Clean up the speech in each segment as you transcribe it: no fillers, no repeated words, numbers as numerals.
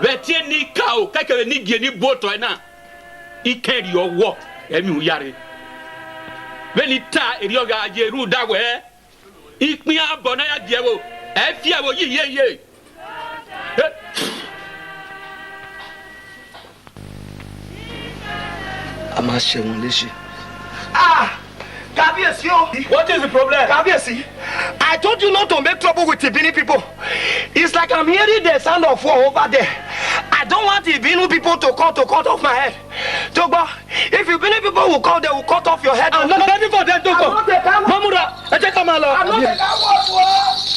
Betie ni kao kake ni die ni boto na ikeri owo emi uyare beni ta eri oga ajeru dawe ipin abona ya jewo e fi awo yiye ama shewon lese Kpere, What is the problem? Kpere, I told you not to make trouble with the Benin people. It's like I'm hearing the sound of war over there. I don't want the Benin people to cut off my head. Togba, if the Benin people will come, they will cut off your head. I'm not ready for that, Togba. Mamura, I take a malo. I'm not the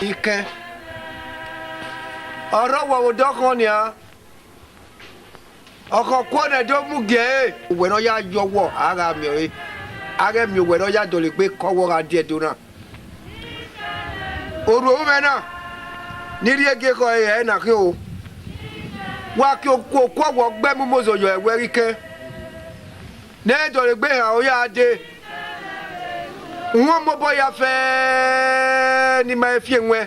Ike. Ọ̀rọ̀ wo dọ́kàn ni a? Ọkọ̀ kọ́nà tó mú gẹ̀ẹ́. Wẹ̀rọ ya yọwọ́ ara mi ẹ̀. Ara mi wẹ̀rọ ya dọ̀lẹ̀ pé kọ́wọ́ ra díẹ̀ tó náà. Òrò ó mẹ́nà. Nírí ege kọ ẹ̀ nà kí o. Wá kí o kó kọ́wọ́ gbẹ́mú mọ́sọ̀yọ̀ ẹ̀wẹ́ rí kẹ́. Ní dọ̀lẹ̀ gbé hàn ó yá dé. Wọ́n mọ́ bọ́ ya fẹ́ ni máa fi ẹ̀wẹ́.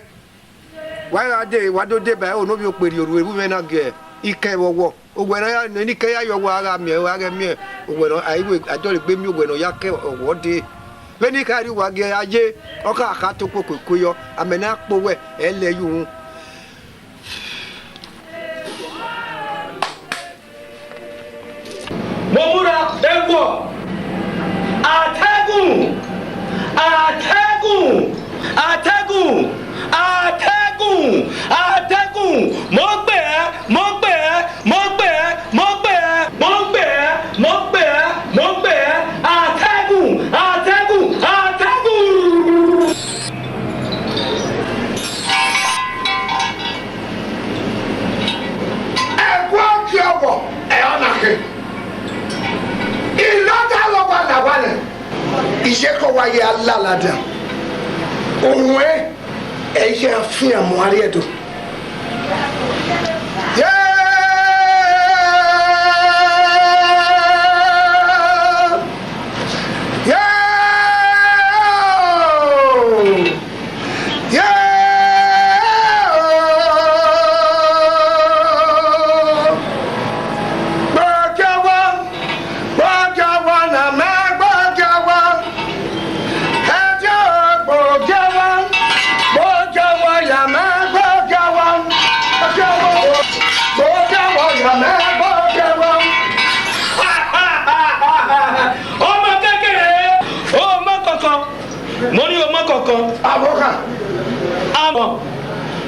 Why they what do they buy? Oh, no, you pay your women again. Ike wo when I any care your waga me, when I don't blame you when I yake or what day. When you carry wage, aye, oka hato kuyo, a menak powe, ele you. Mamura, Ewo. Atẹ́gùn, mo gbé ẹ́. Atẹ́gùn. Ẹ̀gbọ́n kí ọ̀bọ̀ ẹ̀ ọ̀nà kí. Ìlọ́jà lọ́wọ́ làwálẹ̀. Ìṣẹ́kọ̀ wáyé alálàdà. Òun ẹ̀yẹ àfihàn mọ́ àrí ẹ̀dùn.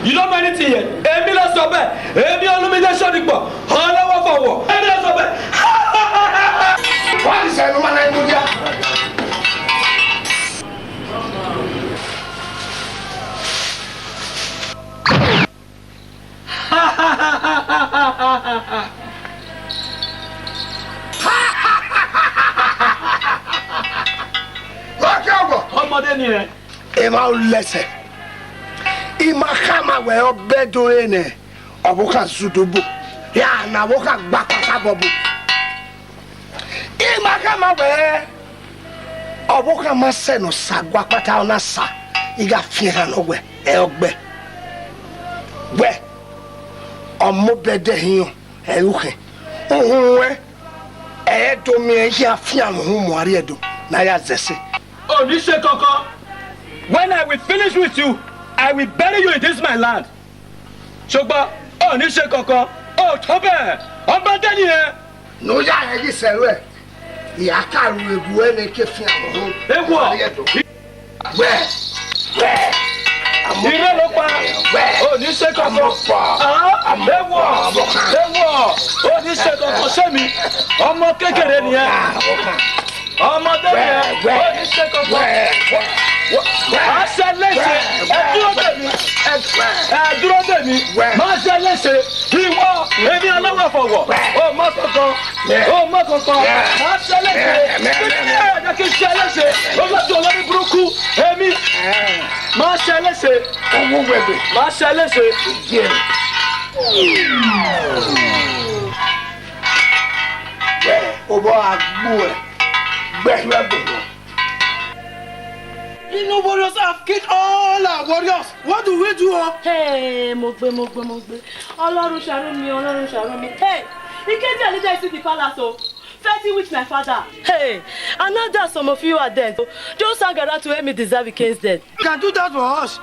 You don't know anything yet. Emi lọ sọ bẹ́ẹ̀. Emi olùmíjẹ́sọ̀ nípò. Ọlọ́wọ́ fọwọ́. Emi lọ sọ bẹ́ẹ̀. Wọ́n ti sẹ́nu máa ń mú díà. Ọmọdé ni ẹ. Ẹ máa ń lẹ́sẹ̀. Ima kama we obedore ne obuka sudubu Ya na woka gbapata bobu. Imaka mawe. Oboka mase no sagwa pata ona sa. Iga fiera no we. Ogbe. We. Omo bede hiyo. Eruke. Ohunwe. Edo mi ya fia no hu mo are edo. Na ya zese. Oh, this shit, Koko. When I will finish with you, I will bury you in this my land. Shogba, oh, this shit, Koko. Oh, Tobe, I'm better here. No ya egi serwe. Ya karu ebu ene ke fia no hu. Ewo. We. Ire lo pa. Oh, this shit, Koko. Ah, ewo. Oh, this shit, Koko. Show me. Ọmọ kékeré ni ẹ. Ọmọdé ni ẹ. Oh, this shit, Koko. Máa ṣe léṣe, ẹ dúró dè mí, máa ṣe léṣe, ìwọ, èmi ọlọ́wọ́ fọ̀wọ̀, ó mọ kankan, máa ṣe léṣe, ẹ̀jẹ̀ kí n ṣe léṣe, olójú olórí burúkú, èmi, máa ṣe léṣe, máa ṣe léṣe. Ó bọ́ àgbò ẹ̀ gbẹ̀rẹ̀ gbòòrò. You warriors have killed all our warriors. What do we do? Hey, Mogbe. Ọlọ́run ṣàánú mi. Hey, he came to lead us to the palace, so fighting with my father. Hey, and now that some of you are dead, just hang around to help me deserve against death. You can do that for us.